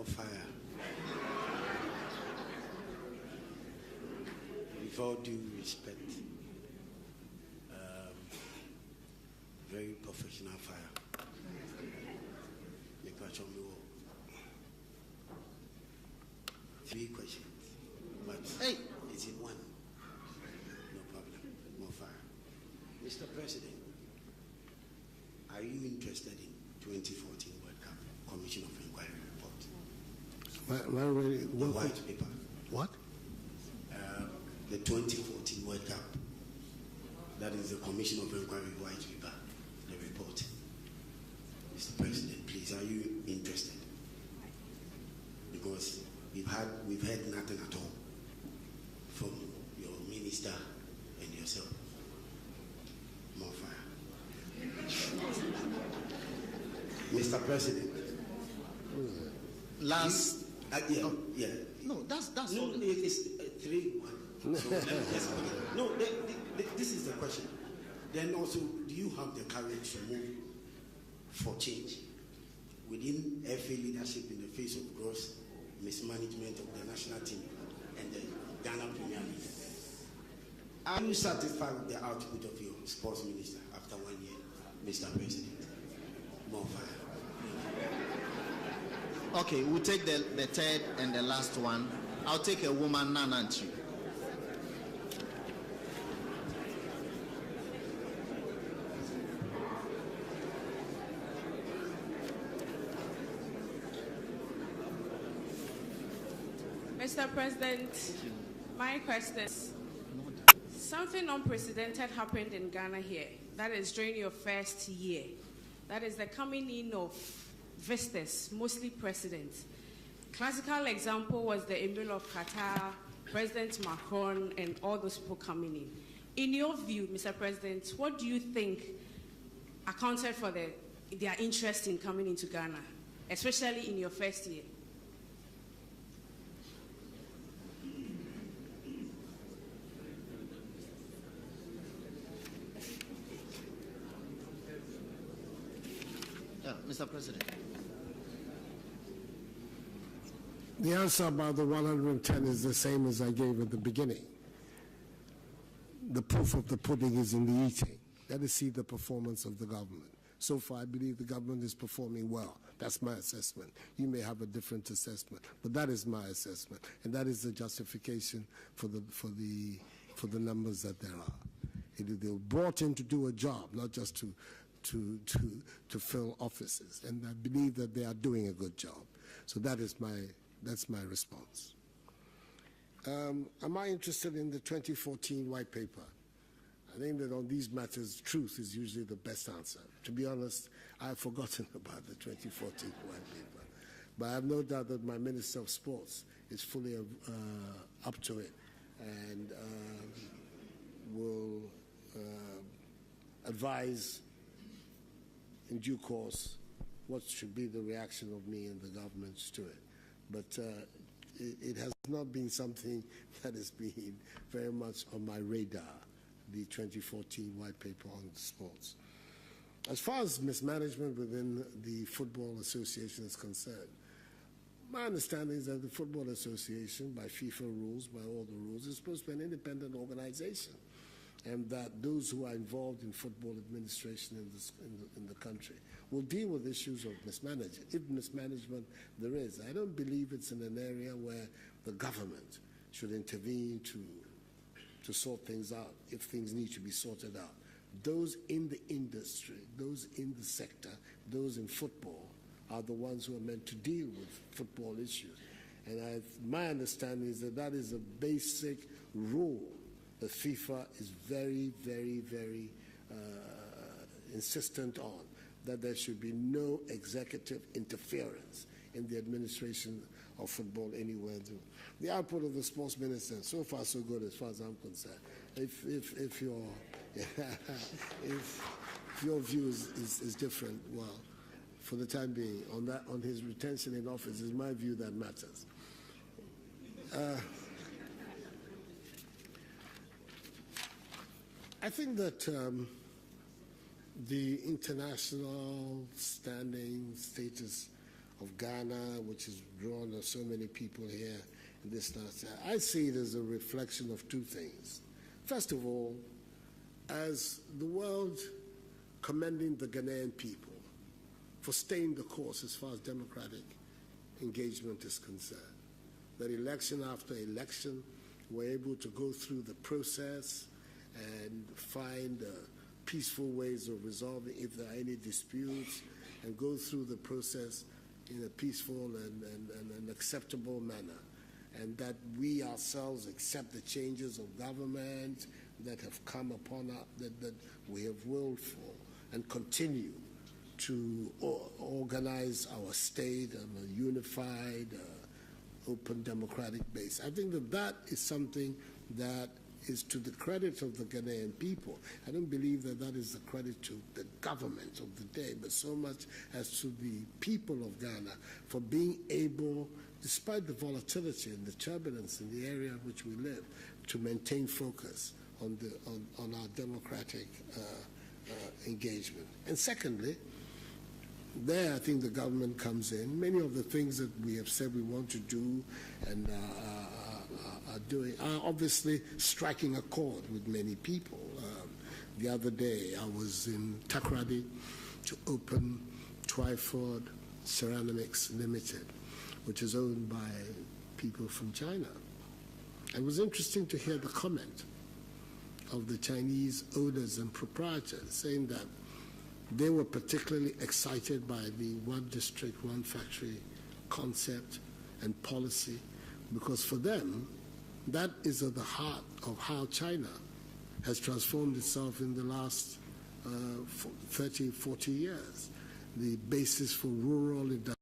fire. With all due respect, very professional fire. Three questions, but hey, it's in one. No problem. More fire. Mr. President, are you interested in 2014 World Cup Commission of Inquiry report? The white paper. What? The 2014 World Cup. That is the Commission of Inquiry white paper, the report. Mr. President, please, are you interested? Because we've heard nothing at all from your minister and yourself. More fire. Mr. President. Last. Yeah. No, that's no, all. It is 3-1. So let me just no. This is the question. Then also, do you have the courage to move for change within FA leadership in the face of gross mismanagement of the national team and the Ghana Premier League? Are you satisfied with the output of your sports minister after 1 year, Mr. President? More fire. Okay, we'll take the third and the last one. I'll take a woman, Nananchi. Mr. President, my question is, something unprecedented happened in Ghana here. That is during your first year. That is the coming in of visitors, mostly presidents. Classical example was the Emir of Qatar, President Macron, and all those people coming in. In your view, Mr. President, what do you think accounted for their interest in coming into Ghana, especially in your first year? Mr. President. The answer about the 110 is the same as I gave at the beginning. The proof of the pudding is in the eating. Let us see the performance of the government. So far, I believe the government is performing well. That's my assessment. You may have a different assessment, but that is my assessment, and that is the justification for the numbers that there are. They were brought in to do a job, not just to fill offices, and I believe that they are doing a good job. So that's my response. Am I interested in the 2014 white paper? I think that on these matters, truth is usually the best answer. To be honest, I've forgotten about the 2014 white paper, but I have no doubt that my Minister of Sports is fully up to it and will advise in due course what should be the reaction of me and the government to it. But it has not been something that has been very much on my radar, the 2014 white paper on sports. As far as mismanagement within the Football Association is concerned, my understanding is that the Football Association, by FIFA rules, by all the rules, is supposed to be an independent organization, and that those who are involved in football administration in the country will deal with issues of mismanagement, if mismanagement there is. I don't believe it's in an area where the government should intervene to sort things out if things need to be sorted out. Those in the industry, those in the sector, those in football are the ones who are meant to deal with football issues. And my understanding is that is a basic rule that FIFA is very, very, very insistent on, that there should be no executive interference in the administration of football anywhere. The output of the sports minister, so far so good as far as I'm concerned. If your if your view is different, well, for the time being, on his retention in office, is my view that matters. I think that the international standing status of Ghana, which has drawn so many people here. And this, I see it as a reflection of two things. First of all, as the world commending the Ghanaian people for staying the course as far as democratic engagement is concerned. That election after election, we're able to go through the process and find peaceful ways of resolving if there are any disputes, and go through the process in a peaceful and acceptable manner. And that we ourselves accept the changes of government that have come upon us, that we have willed for, and continue to organize our state on a unified, open democratic base. I think that is something that is to the credit of the Ghanaian people. I don't believe that is the credit to the government of the day, but so much as to the people of Ghana for being able, despite the volatility and the turbulence in the area in which we live, to maintain focus on our democratic engagement. And secondly, there I think the government comes in. Many of the things that we have said we want to do and are obviously striking a chord with many people. The other day I was in Takoradi to open Twyford Ceramics Limited, which is owned by people from China. It was interesting to hear the comment of the Chinese owners and proprietors saying that they were particularly excited by the one district, one factory concept and policy, because for them, that is at the heart of how China has transformed itself in the last 30, 40 years. The basis for rural industrial